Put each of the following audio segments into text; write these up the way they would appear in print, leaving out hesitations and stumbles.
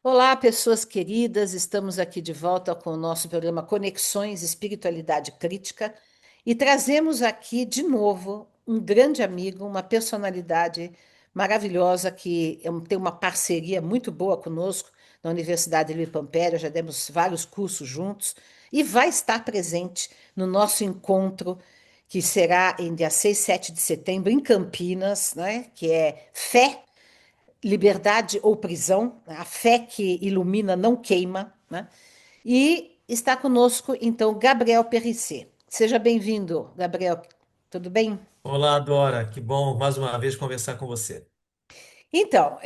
Olá, pessoas queridas, estamos aqui de volta com o nosso programa Conexões Espiritualidade Crítica e trazemos aqui de novo um grande amigo, uma personalidade maravilhosa que tem uma parceria muito boa conosco na Universidade Luiz Pampério, já demos vários cursos juntos e vai estar presente no nosso encontro que será em dia 6, 7 de setembro em Campinas, né, que é Fé, liberdade ou prisão, né? A fé que ilumina não queima, né? E está conosco, então, Gabriel Perissé. Seja bem-vindo, Gabriel. Tudo bem? Olá, Dora, que bom mais uma vez conversar com você. Então,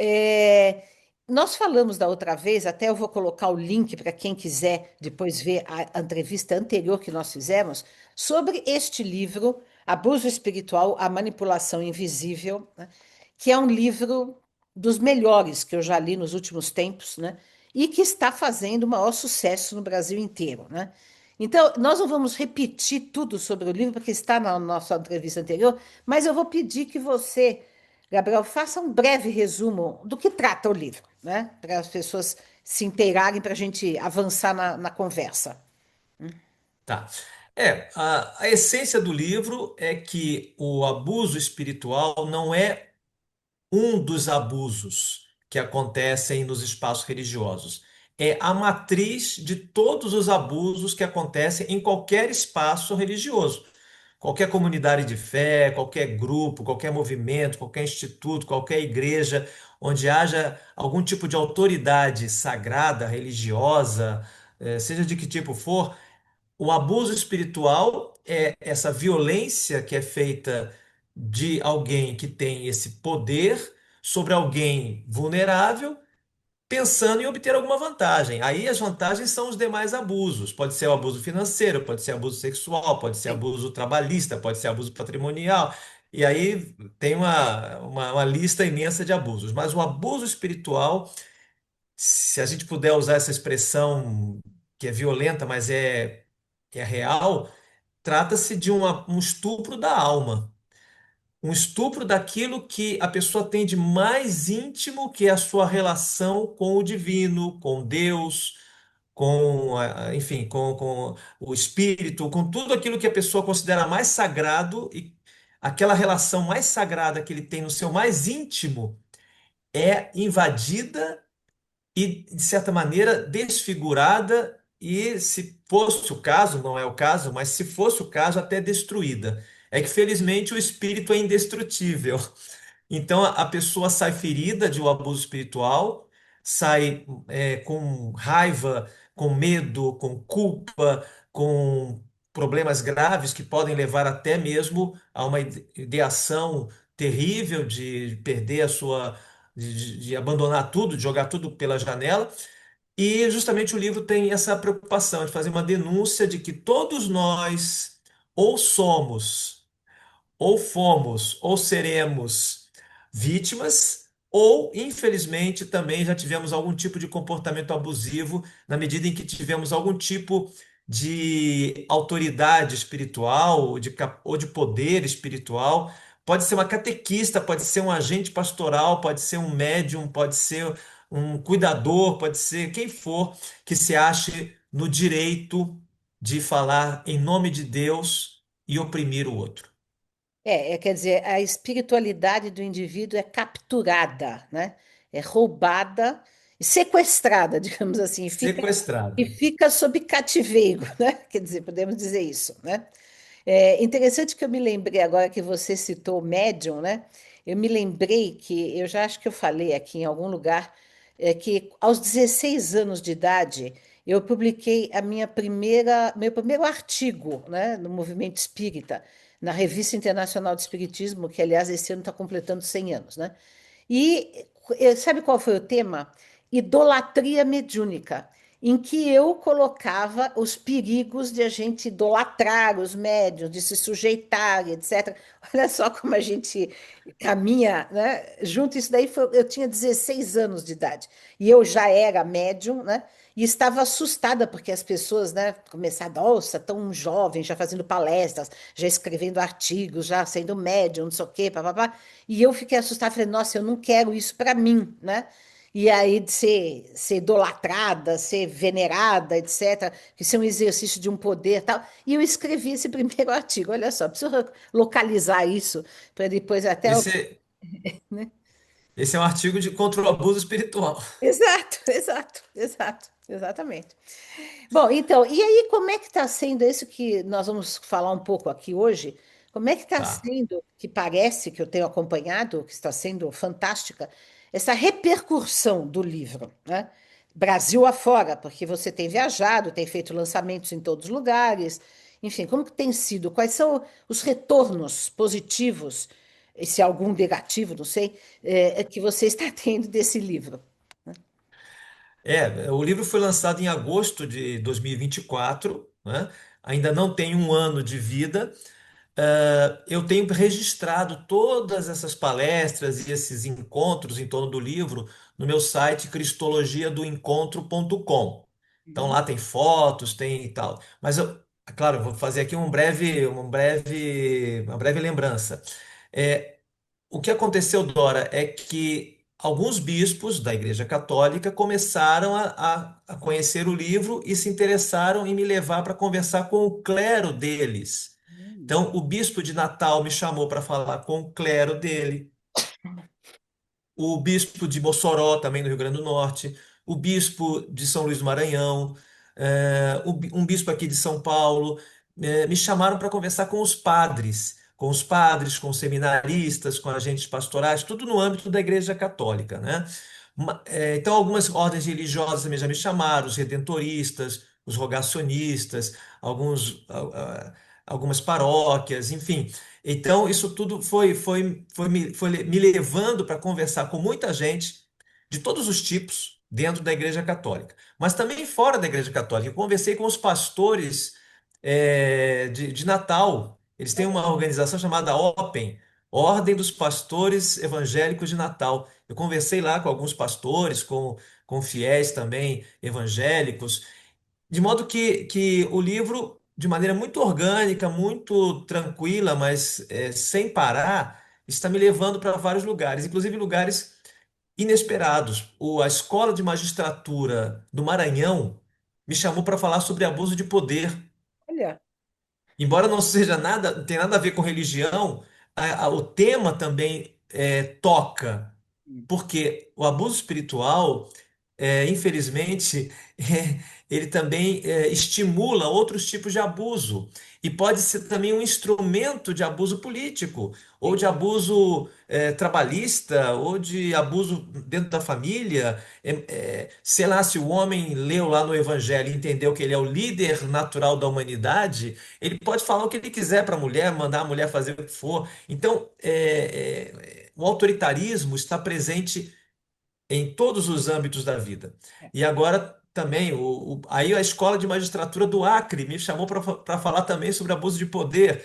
nós falamos da outra vez, até eu vou colocar o link para quem quiser depois ver a entrevista anterior que nós fizemos, sobre este livro, Abuso Espiritual, A Manipulação Invisível, né, que é um livro dos melhores que eu já li nos últimos tempos, né, e que está fazendo o maior sucesso no Brasil inteiro, né? Então, nós não vamos repetir tudo sobre o livro, porque está na nossa entrevista anterior, mas eu vou pedir que você, Gabriel, faça um breve resumo do que trata o livro, né? Para as pessoas se inteirarem, para a gente avançar na conversa. Tá. A essência do livro é que o abuso espiritual não é um dos abusos que acontecem nos espaços religiosos. É a matriz de todos os abusos que acontecem em qualquer espaço religioso. Qualquer comunidade de fé, qualquer grupo, qualquer movimento, qualquer instituto, qualquer igreja, onde haja algum tipo de autoridade sagrada, religiosa, seja de que tipo for, o abuso espiritual é essa violência que é feita de alguém que tem esse poder sobre alguém vulnerável, pensando em obter alguma vantagem. Aí as vantagens são os demais abusos. Pode ser o abuso financeiro, pode ser abuso sexual, pode ser Sim. abuso trabalhista, pode ser abuso patrimonial. E aí tem uma lista imensa de abusos. Mas o abuso espiritual, se a gente puder usar essa expressão que é violenta, mas é real, trata-se de um estupro da alma. Um estupro daquilo que a pessoa tem de mais íntimo, que é a sua relação com o divino, com Deus, enfim, com o espírito, com tudo aquilo que a pessoa considera mais sagrado e aquela relação mais sagrada que ele tem no seu mais íntimo é invadida e, de certa maneira, desfigurada e, se fosse o caso, não é o caso, mas se fosse o caso, até destruída. É que, felizmente, o espírito é indestrutível. Então, a pessoa sai ferida de um abuso espiritual, sai com raiva, com medo, com culpa, com problemas graves que podem levar até mesmo a uma ideação terrível de perder a sua, de abandonar tudo, de jogar tudo pela janela. E justamente o livro tem essa preocupação de fazer uma denúncia de que todos nós ou somos ou fomos ou seremos vítimas, ou infelizmente também já tivemos algum tipo de comportamento abusivo na medida em que tivemos algum tipo de autoridade espiritual ou de poder espiritual. Pode ser uma catequista, pode ser um agente pastoral, pode ser um médium, pode ser um cuidador, pode ser quem for que se ache no direito de falar em nome de Deus e oprimir o outro. Quer dizer, a espiritualidade do indivíduo é capturada, né? É roubada e sequestrada, digamos assim, e Sequestrada. fica sob cativeiro, né? Quer dizer, podemos dizer isso, né? É interessante que eu me lembrei agora que você citou o médium, né? Eu me lembrei que eu já acho que eu falei aqui em algum lugar que aos 16 anos de idade eu publiquei meu primeiro artigo, né, no movimento espírita, na Revista Internacional de Espiritismo, que aliás esse ano está completando 100 anos, né? E sabe qual foi o tema? Idolatria mediúnica, em que eu colocava os perigos de a gente idolatrar os médiuns, de se sujeitar, etc. Olha só como a gente caminha, né? Junto, isso daí eu tinha 16 anos de idade e eu já era médium, né? E estava assustada porque as pessoas, né, começaram, nossa, tão jovem, já fazendo palestras, já escrevendo artigos, já sendo médium, não sei o quê, papapá. E eu fiquei assustada, falei, nossa, eu não quero isso para mim, né? e aí de ser idolatrada, ser venerada, etc., que isso é um exercício de um poder tal. E eu escrevi esse primeiro artigo, olha só, preciso localizar isso para depois até. Esse, Né? esse é um artigo contra o abuso espiritual. Exato, exato, exato, exatamente. Bom, então, e aí como é que está sendo isso que nós vamos falar um pouco aqui hoje? Como é que está Tá. sendo, que parece que eu tenho acompanhado, que está sendo fantástica, essa repercussão do livro, né? Brasil afora, porque você tem viajado, tem feito lançamentos em todos os lugares, enfim, como que tem sido? Quais são os retornos positivos, e se algum negativo, não sei, que você está tendo desse livro? O livro foi lançado em agosto de 2024, né? Ainda não tem um ano de vida. Eu tenho registrado todas essas palestras e esses encontros em torno do livro no meu site cristologiadoencontro.com. Então Uhum. lá tem fotos, tem e tal. Mas claro, eu vou fazer aqui uma breve lembrança. É, o que aconteceu, Dora, é que alguns bispos da Igreja Católica começaram a conhecer o livro e se interessaram em me levar para conversar com o clero deles. Hum. Então, o bispo de Natal me chamou para falar com o clero dele, o bispo de Mossoró, também no Rio Grande do Norte, o bispo de São Luís do Maranhão, um bispo aqui de São Paulo, me chamaram para conversar com os padres, com os seminaristas, com agentes pastorais, tudo no âmbito da Igreja Católica, né? Então, algumas ordens religiosas também já me chamaram, os redentoristas, os rogacionistas, algumas paróquias, enfim. Então, isso tudo foi me levando para conversar com muita gente de todos os tipos dentro da Igreja Católica, mas também fora da Igreja Católica. Eu conversei com os pastores de Natal. Eles têm uma organização chamada OPEN, Ordem dos Pastores Evangélicos de Natal. Eu conversei lá com alguns pastores, com fiéis também evangélicos. De modo que o livro, de maneira muito orgânica, muito tranquila, mas sem parar, está me levando para vários lugares, inclusive lugares inesperados. A Escola de Magistratura do Maranhão me chamou para falar sobre abuso de poder. Olha. Embora não seja nada, não tenha nada a ver com religião, o tema também toca, porque o abuso espiritual infelizmente, ele também estimula outros tipos de abuso e pode ser também um instrumento de abuso político, ou Sim. de abuso trabalhista, ou de abuso dentro da família. Sei lá, se o homem leu lá no Evangelho e entendeu que ele é o líder natural da humanidade, ele pode falar o que ele quiser para a mulher, mandar a mulher fazer o que for. Então, o autoritarismo está presente em todos os âmbitos da vida. E agora também, aí a Escola de Magistratura do Acre me chamou para falar também sobre abuso de poder.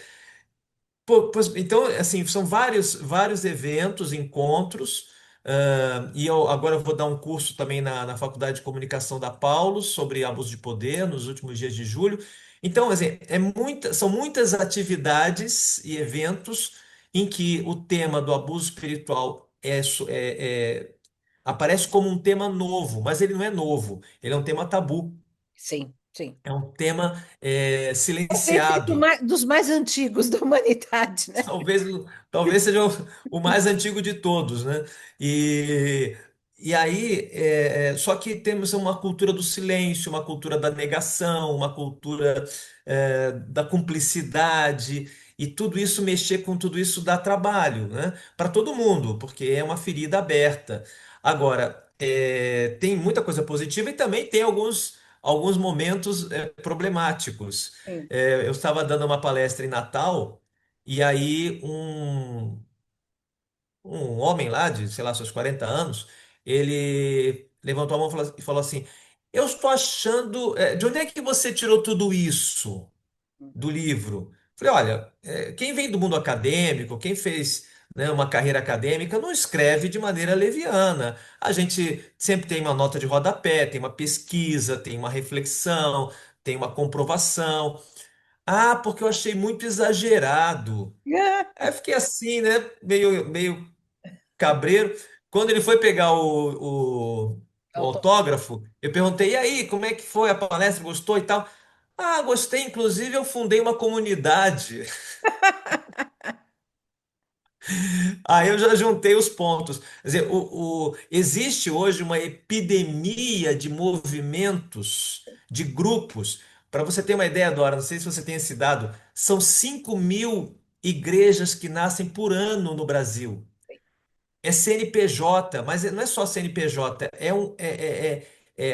Pô, então, assim, são vários, vários eventos, encontros, e eu agora eu vou dar um curso também na Faculdade de Comunicação da Paulo sobre abuso de poder nos últimos dias de julho. Então, assim, são muitas atividades e eventos em que o tema do abuso espiritual aparece como um tema novo, mas ele não é novo, ele é um tema tabu, Sim, sim. é um tema Talvez seja silenciado. dos mais antigos da humanidade, né? Talvez, talvez seja o mais antigo de todos, né? E, e aí, só que temos uma cultura do silêncio, uma cultura da negação, uma cultura da cumplicidade, e tudo isso, mexer com tudo isso dá trabalho, né? Para todo mundo, porque é uma ferida aberta. Agora, tem muita coisa positiva e também tem alguns momentos problemáticos. Sim. Eu estava dando uma palestra em Natal. E aí um homem lá de, sei lá, seus 40 anos, ele levantou a mão e falou assim: Eu estou achando. De onde é que você tirou tudo isso do livro? Falei, olha, quem vem do mundo acadêmico, quem fez, né, uma carreira acadêmica, não escreve de maneira leviana. A gente sempre tem uma nota de rodapé, tem uma pesquisa, tem uma reflexão, tem uma comprovação. Ah, porque eu achei muito exagerado. Aí eu fiquei assim, né? Meio cabreiro. Quando ele foi pegar o Autógrafo. autógrafo, eu perguntei, e aí, como é que foi a palestra? Gostou e tal? Ah, gostei. Inclusive, eu fundei uma comunidade. Aí eu já juntei os pontos. Quer dizer, existe hoje uma epidemia de movimentos, de grupos. Para você ter uma ideia, Dora, não sei se você tem esse dado, são 5.000 igrejas que nascem por ano no Brasil. É CNPJ, mas não é só CNPJ, é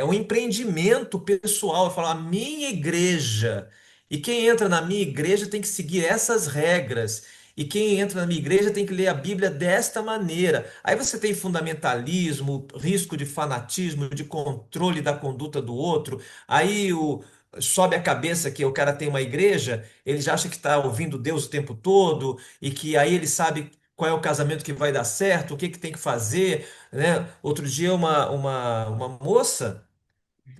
um empreendimento pessoal. Eu falo, a minha igreja. E quem entra na minha igreja tem que seguir essas regras. E quem entra na minha igreja tem que ler a Bíblia desta maneira. Aí você tem fundamentalismo, risco de fanatismo, de controle da conduta do outro. Aí sobe a cabeça que o cara tem uma igreja, ele já acha que está ouvindo Deus o tempo todo e que aí ele sabe qual é o casamento que vai dar certo, o que que tem que fazer, né? Outro dia uma moça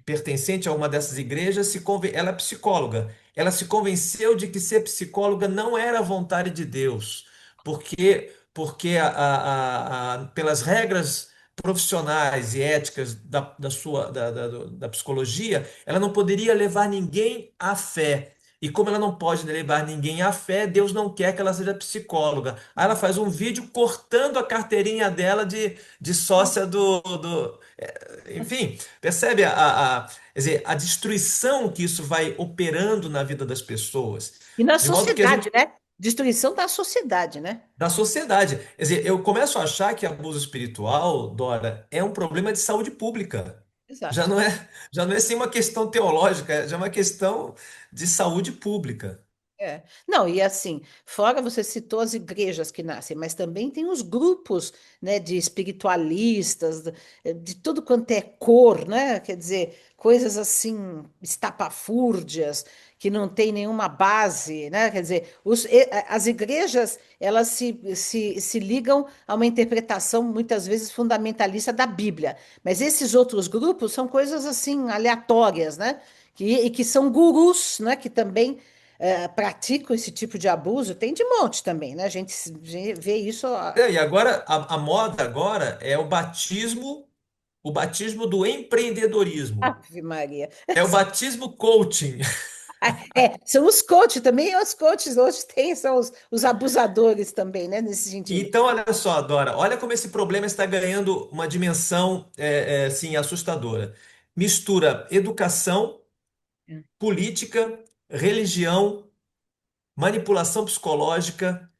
pertencente a uma dessas igrejas, ela é psicóloga. Ela se convenceu de que ser psicóloga não era vontade de Deus, porque pelas regras profissionais e éticas da psicologia, ela não poderia levar ninguém à fé. E como ela não pode levar ninguém à fé, Deus não quer que ela seja psicóloga. Aí ela faz um vídeo cortando a carteirinha dela de sócia enfim, percebe quer dizer, a destruição que isso vai operando na vida das pessoas, E na de modo que a sociedade, gente, né? Destruição da sociedade, né? da sociedade, quer dizer, eu começo a achar que abuso espiritual, Dora, é um problema de saúde pública. Já Exato. não é, já não é assim uma questão teológica, já é uma questão de saúde pública. É. Não, e assim, fora você citou as igrejas que nascem, mas também tem os grupos, né, de espiritualistas, de tudo quanto é cor, né? Quer dizer, coisas assim, estapafúrdias, que não tem nenhuma base, né? Quer dizer, as igrejas, elas se ligam a uma interpretação, muitas vezes, fundamentalista da Bíblia, mas esses outros grupos são coisas assim, aleatórias, né? E que são gurus, né? Que também praticam esse tipo de abuso, tem de monte também, né? A gente vê isso. E agora, a moda agora é o batismo do empreendedorismo. Ave Maria. É o batismo coaching. São os coaches também, os coaches hoje têm, são os abusadores também, né? Nesse sentido. Então, olha só, Dora, olha como esse problema está ganhando uma dimensão assim, assustadora. Mistura educação, política, religião, manipulação psicológica,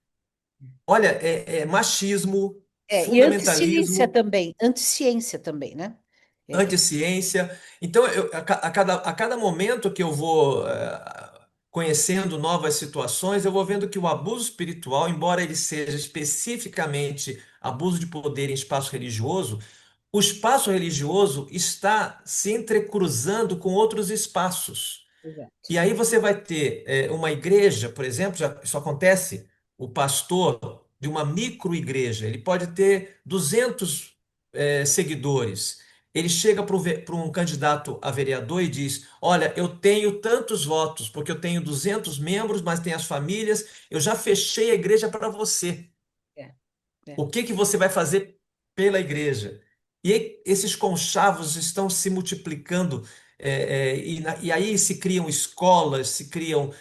olha, machismo, E anticiência fundamentalismo, também, anticiência também, né? É, anticiência. Então, a cada momento que eu vou conhecendo novas situações, eu vou vendo que o abuso espiritual, embora ele seja especificamente abuso de poder em espaço religioso, o espaço religioso está se entrecruzando com outros espaços. exato. E aí você vai ter uma igreja, por exemplo, isso acontece, o pastor de uma microigreja, ele pode ter 200 seguidores. Ele chega para um candidato a vereador e diz: Olha, eu tenho tantos votos, porque eu tenho 200 membros, mas tem as famílias, eu já fechei a igreja para você. É, é. O que que você vai fazer pela igreja? E aí, esses conchavos estão se multiplicando, e aí se criam escolas, se criam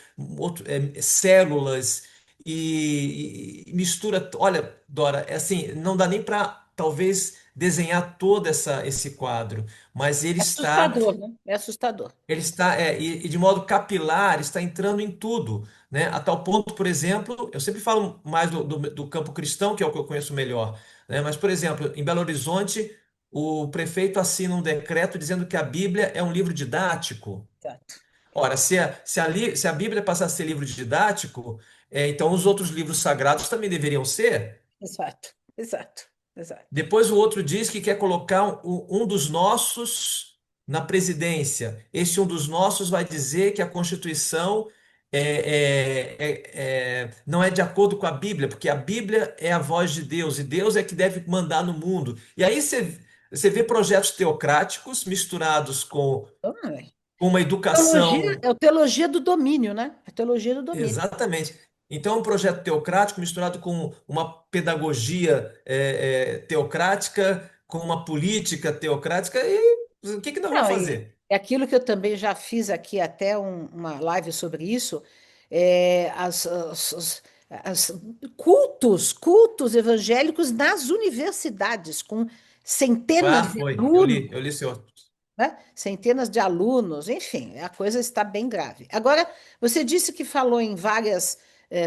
células, e mistura. Olha, Dora, é assim, não dá nem para talvez desenhar todo esse quadro, mas É assustador, né? É assustador. ele está, e de modo capilar, está entrando em tudo, né? A tal ponto, por exemplo, eu sempre falo mais do campo cristão, que é o que eu conheço melhor, né? Mas, por exemplo, em Belo Horizonte, o prefeito assina um decreto dizendo que a Bíblia é um livro didático. Exato. Ora, se a Bíblia passar a ser livro didático, então os outros livros sagrados também deveriam ser. Exato. Exato. Exato. Depois o outro diz que quer colocar um dos nossos na presidência. Esse um dos nossos vai dizer que a Constituição não é de acordo com a Bíblia, porque a Bíblia é a voz de Deus e Deus é que deve mandar no mundo. E aí você vê projetos teocráticos misturados Então, é. com uma Teologia, educação. é a teologia do domínio, né? A teologia do domínio. Exatamente. Então, é um projeto teocrático misturado com uma pedagogia teocrática, com uma política teocrática, e o que que nós vamos Não, e fazer? é aquilo que eu também já fiz aqui, até uma live sobre isso, as cultos evangélicos nas universidades, com centenas Ah, de foi. alunos, Eu li seu. né? Centenas de alunos, enfim, a coisa está bem grave. Agora, você disse que falou em várias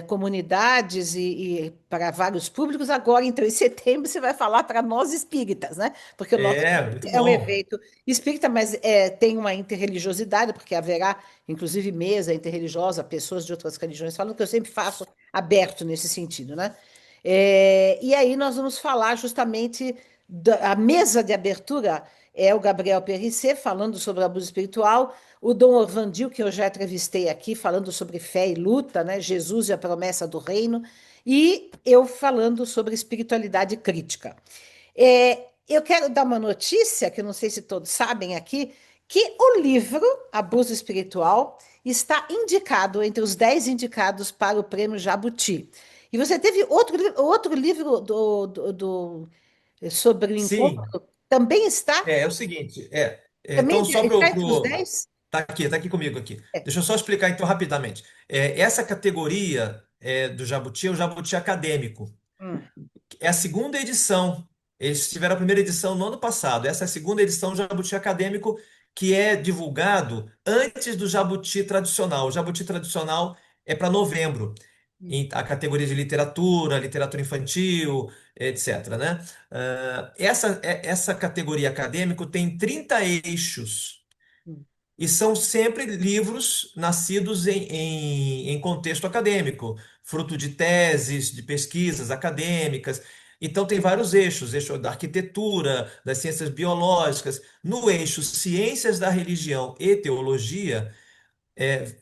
comunidades e para vários públicos, agora, então, em setembro, você vai falar para nós espíritas, né? Porque o nosso É, muito é um bom. evento espírita, mas tem uma interreligiosidade, porque haverá, inclusive, mesa interreligiosa, pessoas de outras religiões falando, que eu sempre faço aberto nesse sentido, né? E aí nós vamos falar justamente da a mesa de abertura é o Gabriel Perissé falando sobre o abuso espiritual, o Dom Orvandil, que eu já entrevistei aqui, falando sobre fé e luta, né? Jesus e a promessa do reino, e eu falando sobre espiritualidade crítica. Eu quero dar uma notícia, que eu não sei se todos sabem aqui, que o livro Abuso Espiritual está indicado entre os 10 indicados para o prêmio Jabuti. E você teve outro livro sobre o encontro, Sim, também está? é o seguinte, Também então só está entre os 10? tá aqui comigo aqui. É. Deixa eu só explicar então rapidamente. Essa categoria do Jabuti é o Jabuti acadêmico. Hum, É a segunda edição. Eles tiveram a primeira edição no ano passado. Essa é a segunda edição do Jabuti Acadêmico, que é divulgado antes do Jabuti tradicional. O Jabuti tradicional é para novembro, hum, em a categoria de literatura, literatura infantil, etc, né? Essa categoria acadêmico tem 30 eixos. hum. E são sempre livros nascidos em contexto acadêmico, fruto de teses, de pesquisas acadêmicas. Então, tem vários eixos: eixo da arquitetura, das ciências biológicas. No eixo ciências da religião e teologia,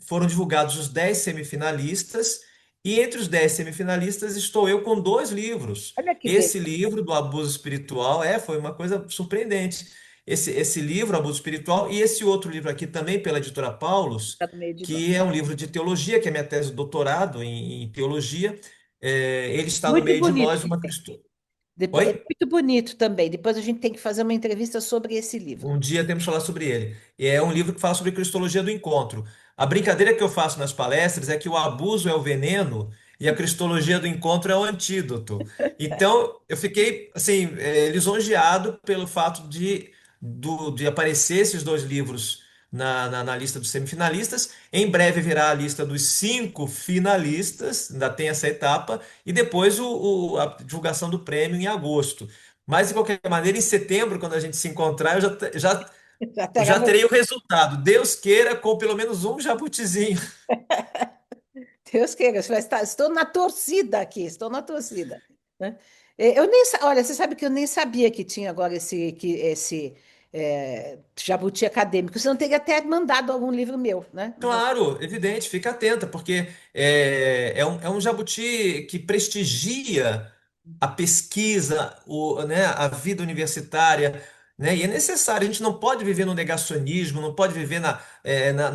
foram divulgados os 10 semifinalistas, e entre os 10 semifinalistas estou eu com dois livros. Olha que Esse beleza, livro do abuso espiritual foi uma coisa surpreendente. Esse livro, Abuso Espiritual, e esse outro livro aqui também pela editora Paulus, está no meio de nós. que é um livro de teologia, que é minha tese de doutorado em teologia. Ele está no Muito meio de bonito nós, que uma tem. Cristo. É Oi? muito bonito também. Depois a gente tem que fazer uma entrevista sobre esse livro. Um dia temos que falar sobre ele. E é um livro que fala sobre cristologia do encontro. A brincadeira que eu faço nas palestras é que o abuso é o veneno e a cristologia do encontro é o antídoto. Então, eu fiquei assim, lisonjeado pelo fato de aparecer esses dois livros na lista dos semifinalistas. Em breve virá a lista dos 5 finalistas, ainda tem essa etapa, e depois a divulgação do prêmio em agosto. Mas, de qualquer maneira, em setembro, quando a gente se encontrar, Já eu terá já terei o resultado. Deus queira, com pelo menos um jabutizinho. Deus queira, você vai estar, estou na torcida aqui, estou na torcida, né? Olha, você sabe que eu nem sabia que tinha agora esse Jabuti acadêmico, você não teria até mandado algum livro meu, né? Claro, evidente, fica atenta, porque é um jabuti que prestigia a pesquisa, né, a vida universitária, né, e é necessário, a gente não pode viver no negacionismo, não pode viver na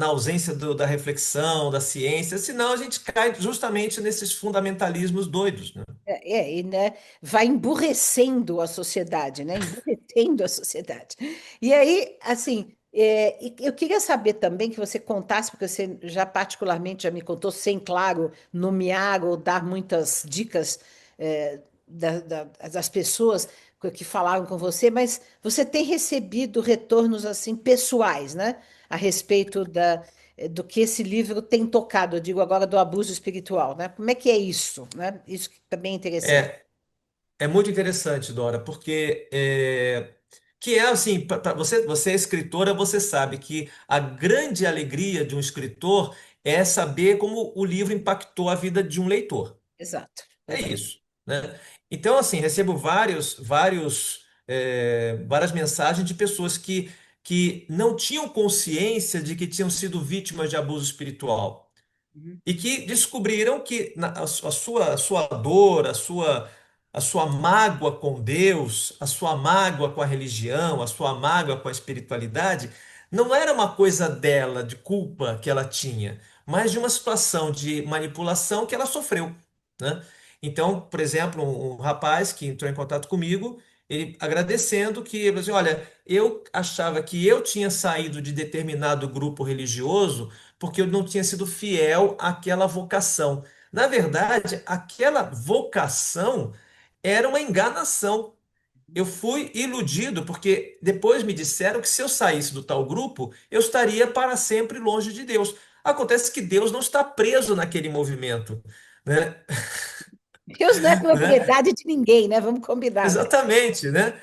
ausência da reflexão, da ciência, senão a gente cai justamente nesses fundamentalismos doidos, né? E, né, vai emburrecendo a sociedade, né? Emburrecendo a sociedade. E aí, assim, e eu queria saber também que você contasse, porque você já particularmente já me contou, sem, claro, nomear ou dar muitas dicas das pessoas que falaram com você, mas você tem recebido retornos assim pessoais, né? A respeito do que esse livro tem tocado, eu digo agora do abuso espiritual, né? Como é que é isso, né? Isso que também é interessante. É, É muito interessante, Dora, porque que é assim, você é escritora, você sabe que a grande alegria de um escritor é saber como o livro impactou a vida de um leitor. Exato, É exato. isso, né? Então, assim, recebo várias mensagens de pessoas que não tinham consciência de que tinham sido vítimas de abuso espiritual Uhum. e que descobriram que a sua dor, a sua mágoa com Deus, a sua mágoa com a religião, a sua mágoa com a espiritualidade, não era uma coisa dela, de culpa que ela tinha, mas de uma situação de manipulação que ela sofreu, né? Então, por exemplo, um rapaz que entrou em contato comigo, ele agradecendo que, ele falou assim, olha, eu achava que eu tinha saído de determinado grupo religioso porque eu não tinha sido fiel àquela vocação. Na verdade, aquela vocação era uma enganação. Eu fui iludido porque depois me disseram que se eu saísse do tal grupo, eu estaria para sempre longe de Deus. Acontece que Deus não está preso naquele movimento, né? Deus não é Né? propriedade de ninguém, né? Vamos combinar, né? Exatamente, né?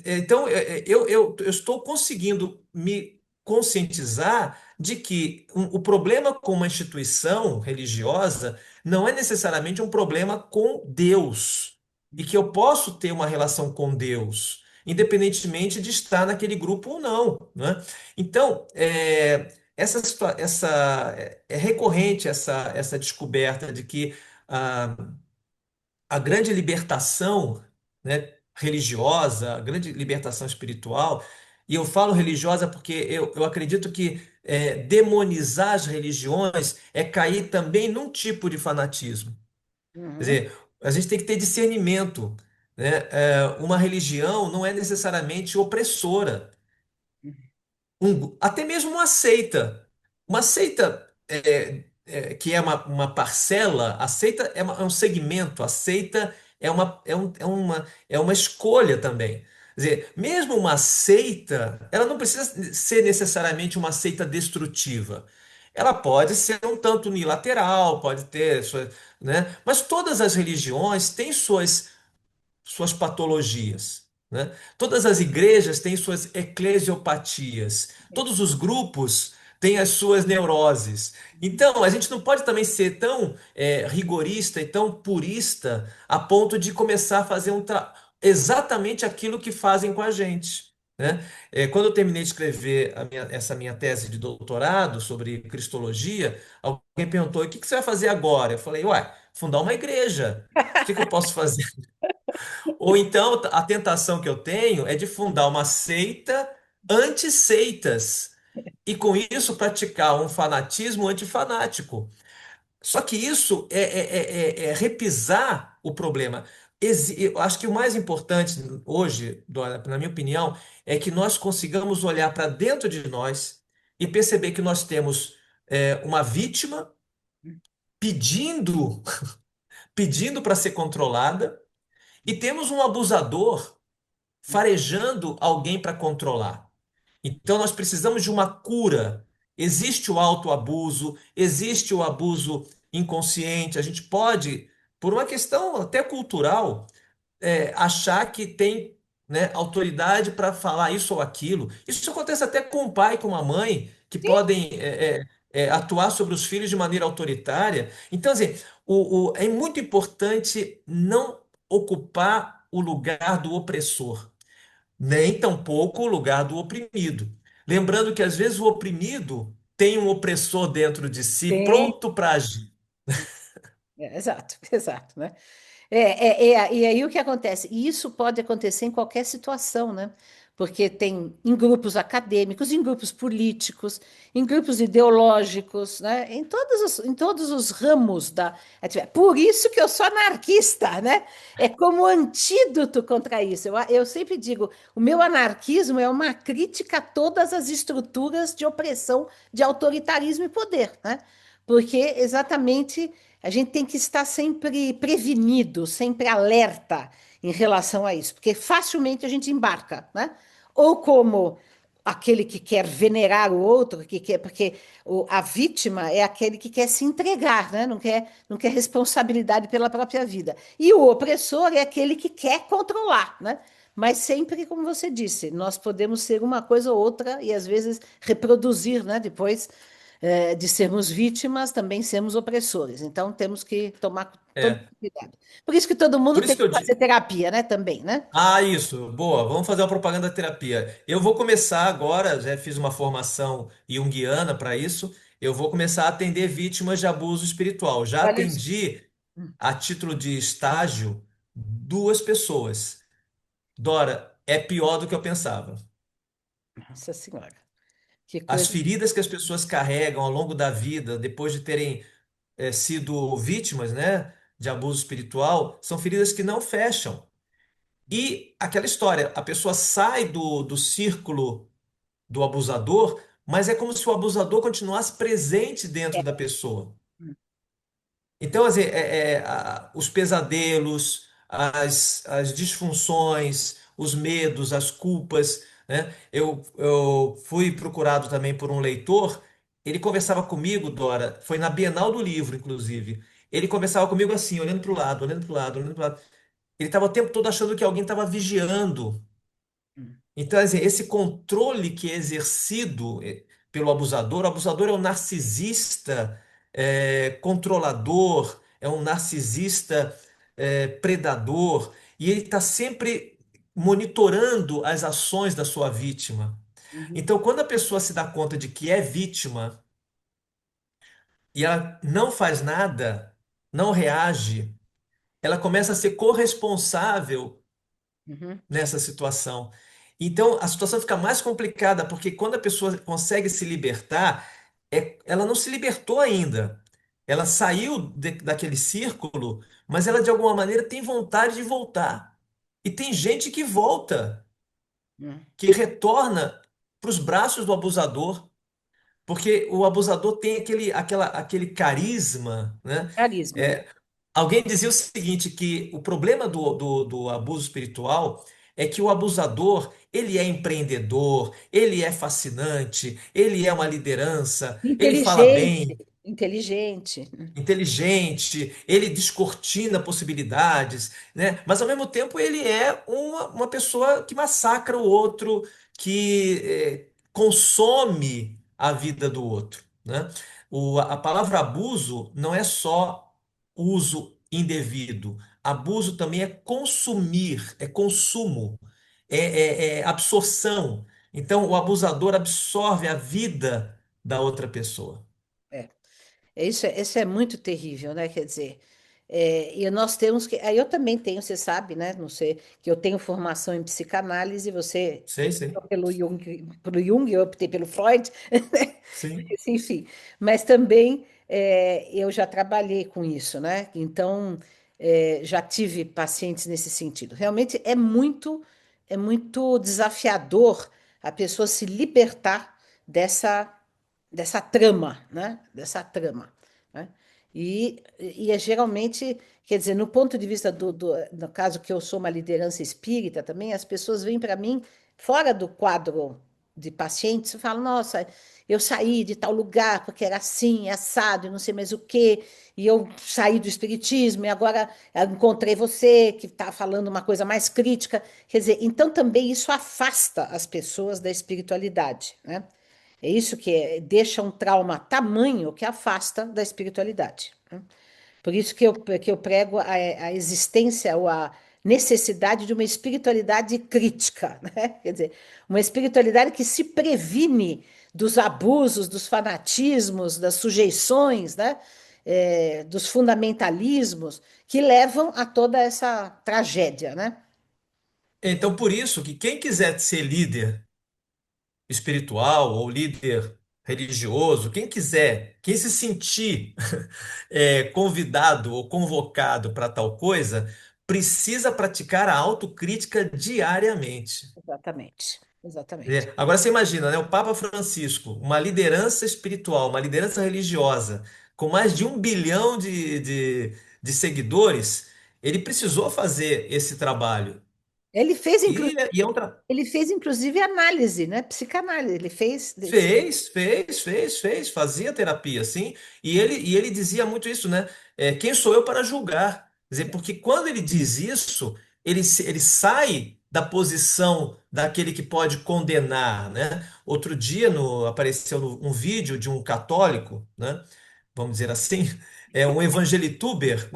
Então, eu estou conseguindo me conscientizar de que o problema com uma instituição religiosa não é necessariamente um problema com Deus, e que eu posso ter uma relação com Deus, independentemente de estar naquele grupo ou não, né? Então, é recorrente essa descoberta de que ah, a grande libertação, né, religiosa, a grande libertação espiritual, e eu falo religiosa porque eu acredito que demonizar as religiões é cair também num tipo de fanatismo. Quer Uhum. dizer, a gente tem que ter discernimento, né? Uma religião não é necessariamente opressora até mesmo uma seita. Uma seita que é uma parcela, a seita é um segmento, a seita é uma escolha também. Quer dizer, mesmo uma seita, ela não precisa ser necessariamente uma seita destrutiva. Ela pode ser um tanto unilateral, pode ter, né? Mas todas as religiões têm suas patologias, né? Todas as igrejas têm suas eclesiopatias, todos os grupos têm as suas neuroses. Então, a gente não pode também ser tão rigorista e tão purista a ponto de começar a fazer exatamente aquilo que fazem com a gente. Né? Quando eu terminei de escrever essa minha tese de doutorado sobre cristologia, alguém perguntou: o que que você vai fazer agora? Eu falei: uai, fundar uma igreja. O que que eu posso fazer? Ou então a tentação que eu tenho é de fundar uma seita anti-seitas e com isso praticar um fanatismo antifanático. Só que isso é repisar o problema. Eu acho que o mais importante hoje, Dora, na minha opinião, é que nós consigamos olhar para dentro de nós e perceber que nós temos uma vítima pedindo, pedindo para ser controlada e temos um abusador farejando alguém para controlar. Então nós precisamos de uma cura. Existe o autoabuso, existe o abuso inconsciente. A gente pode, por uma questão até cultural, achar que tem, né, autoridade para falar isso ou aquilo. Isso acontece até com o pai, com a mãe, que Sim, podem atuar sobre os filhos de maneira autoritária. Então, assim, é muito importante não ocupar o lugar do opressor, nem tampouco o lugar do oprimido. Lembrando que às vezes o oprimido tem um opressor dentro de si tem. pronto para agir. Exato, exato, né? E aí o que acontece? E isso pode acontecer em qualquer situação, né? Porque tem em grupos acadêmicos, em grupos políticos, em grupos ideológicos, né? Em todos os ramos da atividade. Por isso que eu sou anarquista, né? É como antídoto contra isso. Eu sempre digo, o meu anarquismo é uma crítica a todas as estruturas de opressão, de autoritarismo e poder, né? Porque exatamente a gente tem que estar sempre prevenido, sempre alerta em relação a isso, porque facilmente a gente embarca, né? Ou como aquele que quer venerar o outro, porque a vítima é aquele que quer se entregar, né? Não quer responsabilidade pela própria vida. E o opressor é aquele que quer controlar, né? Mas sempre, como você disse, nós podemos ser uma coisa ou outra e às vezes reproduzir, né? Depois de sermos vítimas, também sermos opressores. Então, temos que tomar todo É. cuidado. Por isso que todo mundo Por tem isso que que eu fazer digo. terapia, né? Também, né? Ah, isso, boa. Vamos fazer uma propaganda da terapia. Eu vou começar agora, já fiz uma formação junguiana para isso. Eu vou começar a atender vítimas de abuso espiritual. Já Olha só. atendi, a título de estágio, duas pessoas. Dora, é pior do que eu pensava. Nossa Senhora, Que As coisa. feridas que as pessoas carregam ao longo da vida, depois de terem sido vítimas, né, de abuso espiritual, são feridas que não fecham. E aquela história, a pessoa sai do círculo do abusador, mas é como se o abusador continuasse presente dentro É. da pessoa. Então, assim, os pesadelos, as disfunções, os medos, as culpas, né? Eu fui procurado também por um leitor, ele conversava comigo, Dora, foi na Bienal do Livro, inclusive. Ele conversava comigo assim, olhando para o lado, olhando para o lado, olhando para o lado. Ele estava o tempo todo achando que alguém estava vigiando. Hum, Então, assim, esse controle que é exercido pelo abusador, o abusador é um narcisista controlador, é um narcisista predador, e ele está sempre monitorando as ações da sua vítima. uhum, Então, quando a pessoa se dá conta de que é vítima e ela não faz nada, não reage, ela começa a ser corresponsável uhum, nessa situação. Então, a situação fica mais complicada, porque quando a pessoa consegue se libertar, ela não se libertou ainda. Ela saiu daquele círculo, mas ela de alguma maneira tem vontade de voltar. E tem gente que volta, hum. que retorna para os braços do abusador, porque o abusador tem aquele carisma, né? Carisma, né? É, alguém dizia o seguinte, que o problema do abuso espiritual é que o abusador, ele é empreendedor, ele é fascinante, ele é uma liderança, ele fala Inteligente, bem, inteligente. inteligente, ele descortina possibilidades, né? Mas ao mesmo tempo ele é uma pessoa que massacra o outro, que consome a vida do outro, né? A palavra abuso não é só uso indevido. Abuso também é consumir, é consumo, é absorção. Então o abusador absorve a vida da outra pessoa. É. Isso é muito terrível, né? Quer dizer, e nós temos que. Aí eu também tenho, você sabe, né? Não sei, que eu tenho formação em psicanálise, você Sei, optou sei. pelo Jung, eu optei pelo Freud, né? Sim. Mas, enfim. Mas também eu já trabalhei com isso, né? Então já tive pacientes nesse sentido. Realmente é muito desafiador a pessoa se libertar dessa dessa trama, né? Dessa trama, né? E é geralmente, quer dizer, no ponto de vista no caso que eu sou uma liderança espírita também, as pessoas vêm para mim fora do quadro de pacientes e falam, nossa, eu saí de tal lugar porque era assim, assado, e não sei mais o quê, e eu saí do espiritismo e agora eu encontrei você que está falando uma coisa mais crítica. Quer dizer, então também isso afasta as pessoas da espiritualidade, né? É isso deixa um trauma tamanho que afasta da espiritualidade, né? Por isso que eu prego a existência ou a necessidade de uma espiritualidade crítica, né? Quer dizer, uma espiritualidade que se previne dos abusos, dos fanatismos, das sujeições, né? Dos fundamentalismos que levam a toda essa tragédia, né? Então, por isso que quem quiser ser líder espiritual ou líder religioso, quem quiser, quem se sentir convidado ou convocado para tal coisa, precisa praticar a autocrítica diariamente. Exatamente, exatamente. Agora você imagina, né, o Papa Francisco, uma liderança espiritual, uma liderança religiosa, com mais de 1 bilhão de seguidores, ele precisou fazer esse trabalho. Ele fez, E é um trabalho. Ele fez, inclusive, análise, né? Psicanálise. Ele fez. Fez, fazia terapia, sim, e ele dizia muito isso, né? Quem sou eu para julgar? Quer dizer, porque quando ele diz isso, ele sai da posição daquele que pode condenar, né? Outro dia apareceu um vídeo de um católico, né? Vamos dizer assim, um evangelituber,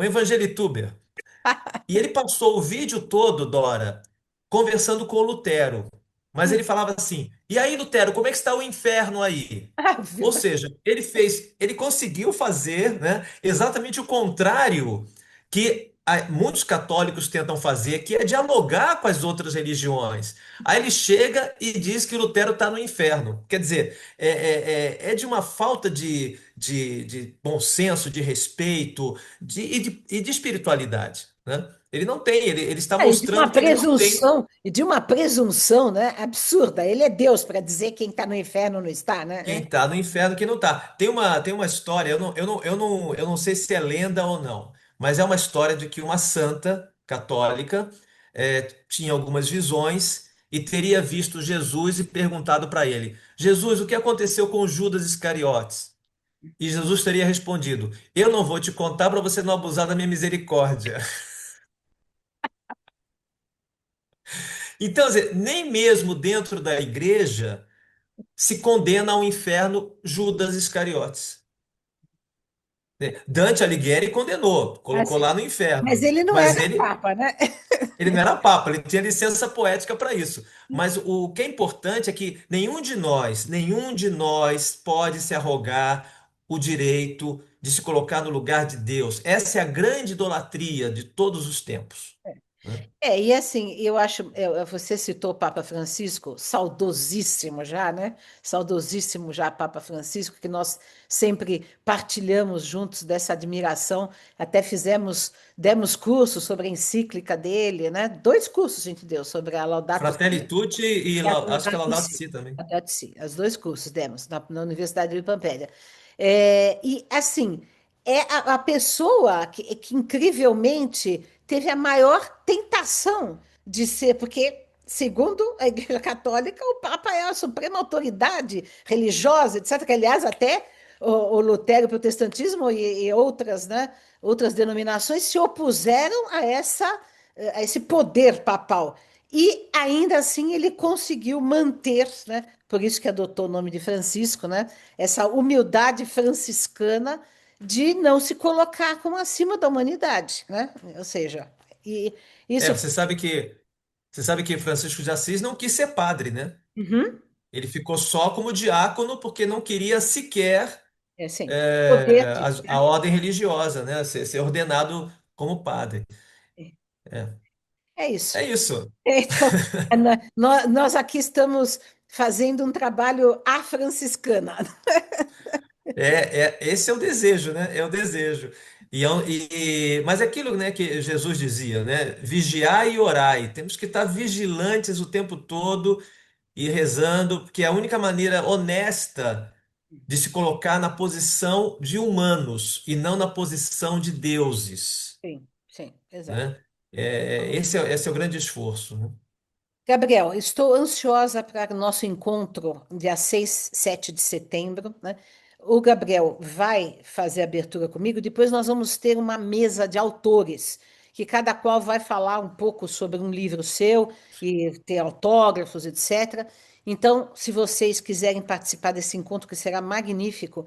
e ele passou o vídeo todo, Dora, conversando com o Lutero. Mas ele falava assim: "E aí, Lutero, como é que está o inferno aí?" Ah, viu? Ou seja, ele conseguiu fazer, né, exatamente o contrário que muitos católicos tentam fazer, que é dialogar com as outras religiões. Aí ele chega e diz que Lutero está no inferno. Quer dizer, é de uma falta de bom senso, de respeito e de espiritualidade, né? Ele não tem, ele está E de uma mostrando que ele não tem. presunção, né, absurda. Ele é Deus para dizer quem está no inferno não está, né? Quem está no inferno, quem não está. Tem uma história, eu não sei se é lenda ou não, mas é uma história de que uma santa católica tinha algumas visões e teria visto Jesus e perguntado para ele: Jesus, o que aconteceu com Judas Iscariotes? E Jesus teria respondido: Eu não vou te contar para você não abusar da minha misericórdia. Então, quer dizer, nem mesmo dentro da igreja se condena ao inferno Judas Iscariotes. Dante Alighieri condenou, colocou Assim, lá no mas inferno, ele não mas era ele, papa, né? ele não era papa, ele tinha licença poética para isso. Mas o que é importante é que nenhum de nós pode se arrogar o direito de se colocar no lugar de Deus. Essa é a grande idolatria de todos os tempos, né? E assim, eu acho, você citou o Papa Francisco, saudosíssimo já, né? Saudosíssimo já Papa Francisco, que nós sempre partilhamos juntos dessa admiração, até demos cursos sobre a encíclica dele, né? Dois cursos a gente deu sobre a Laudato Fratelli Si Tutti e e a acho que é Laudato Laudato Si. Si também. Laudato Si, os dois cursos demos na Universidade de Pampéria. E assim, é a pessoa que incrivelmente teve a maior tentação de ser, porque, segundo a Igreja Católica, o Papa é a suprema autoridade religiosa, etc. Que, aliás, até o Lutero, o protestantismo e outras, né, outras denominações se opuseram a esse poder papal. E ainda assim ele conseguiu manter, né, por isso que adotou o nome de Francisco, né, essa humildade franciscana de não se colocar como acima da humanidade, né? Ou seja, e É, isso. você sabe que Francisco de Assis não quis ser padre, né? Uhum, Ele ficou só como diácono porque não queria sequer é assim, poder de, a ordem religiosa, né? Ser ordenado como padre. É, é isso. é isso. Então, nós aqui estamos fazendo um trabalho afranciscana. Esse é o desejo, né? É o desejo. Mas é aquilo, né, que Jesus dizia, né? Vigiai e orai. Temos que estar vigilantes o tempo todo e rezando, porque é a única maneira honesta de se colocar na posição de humanos e não na posição de deuses, Sim, sim, exato. né? Esse é o grande esforço, né? Gabriel, estou ansiosa para o nosso encontro dia 6, 7 de setembro, né? O Gabriel vai fazer a abertura comigo, depois nós vamos ter uma mesa de autores, que cada qual vai falar um pouco sobre um livro seu e ter autógrafos, etc. Então, se vocês quiserem participar desse encontro, que será magnífico,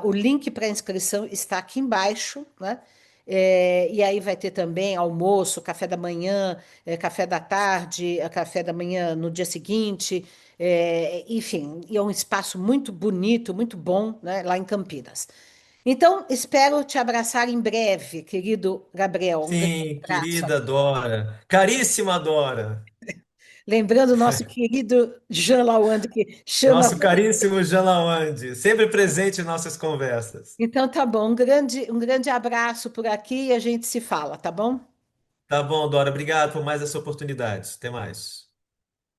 o link para inscrição está aqui embaixo, né? E aí vai ter também almoço, café da manhã, café da tarde, café da manhã no dia seguinte, enfim, e é um espaço muito bonito, muito bom, né, lá em Campinas. Então, espero te abraçar em breve, querido Gabriel. Um grande Sim, abraço. querida Dora, caríssima Dora, Lembrando o nosso querido Jean Lawande, que chama. nosso caríssimo Jean Lawande, sempre presente em nossas conversas. Então, tá bom. Um grande abraço por aqui e a gente se fala, tá bom? Tá bom, Dora, obrigado por mais essa oportunidade. Até mais.